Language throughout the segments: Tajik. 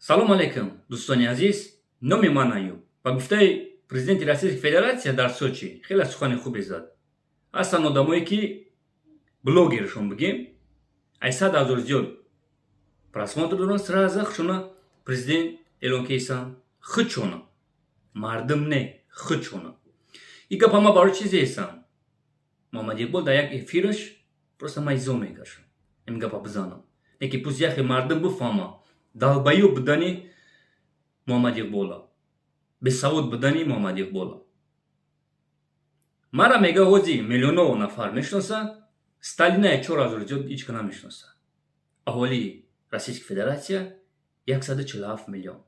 салом алейкум, дӯстони азиз. номи ман Аюб. Ба гуфтаи президенти Российской Федератсия дар Сочи хеле сухани хубе зад. Ҳастанд одамое ки блогершон бигем, ай 100,000 зиёд просмотр доранд, сразу хушона президент эълон кесан худшона. Мардум не, худшона. И гап ҳама барои чизе ҳастанд. Муҳаммад Иқбол дар як эфираш просто ман изо мекашам. Ин гапа бизанам. Яке пуст яхе мардум бифаҳма далбаю будани Муҳаммад Иқбола. Бесавод будани Муҳаммад Иқбола. Мара мега ҳози миллионов нафар мешноса, Сталина 4,000 зиёд ҳичка намешноса. Аҳолии Российской Федератсия 147 миллион.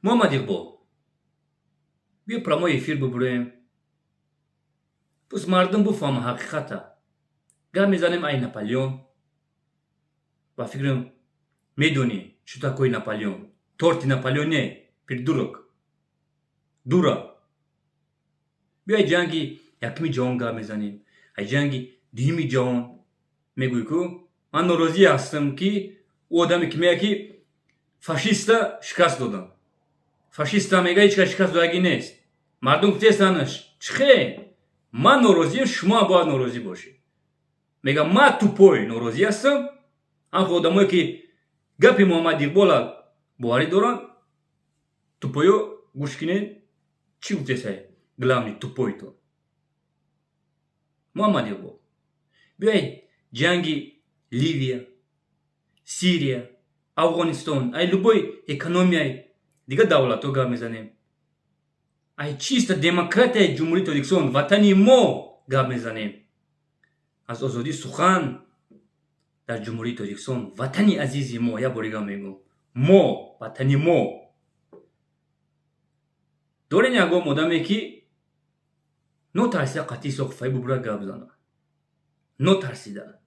Муҳаммад Иқбол, биё прамои эфир бибурем. Пуст мардум бифаҳма ҳақиқата. Гап мезанем ай Наполеон. Ба фикрам медонӣ чӣ такое Наполеон. Торти Наполеон не, придурок. Дура. Биё ай ҷанги якуми ҷаҳон гап мезанем. Ай ҷанги дуюми ҷаҳон. Мегӯй ку ман норозӣ ҳастам ки ӯ одаме ки мегӯяд ки фашиста шикаст додам. Фашиста мега ҳеч кас шикаст додагӣ нест. Мардум гуфтаестанаш чихе? Ман норозиам, шумо бояд норозӣ бошед. Мега ман тупой норозӣ ҳастам. Ҳамхо одамое ки гапи Муҳаммад Иқбола боварӣ доранд, тупоё гӯш кинед. Чӣ гуфтесай? Главни тупой то. Муҳаммад Иқбол, биёед ҷанги Ливия, Сирия, Афғонистон, ай любой экономияи дига давлатҳо гап мезанем. Ай чиста демократияи Ҷумҳурии Тоҷикистон, ватани мо гап мезанем. Аз озодӣ сухан дар Ҷумҳурии Тоҷикистон, ватани азизи мо, як бор дига мегӯм. Мо, ватани мо. Дорем ягон одаме ки нотарсида қатъи соқифаи бубура гап зана. Нотарсида.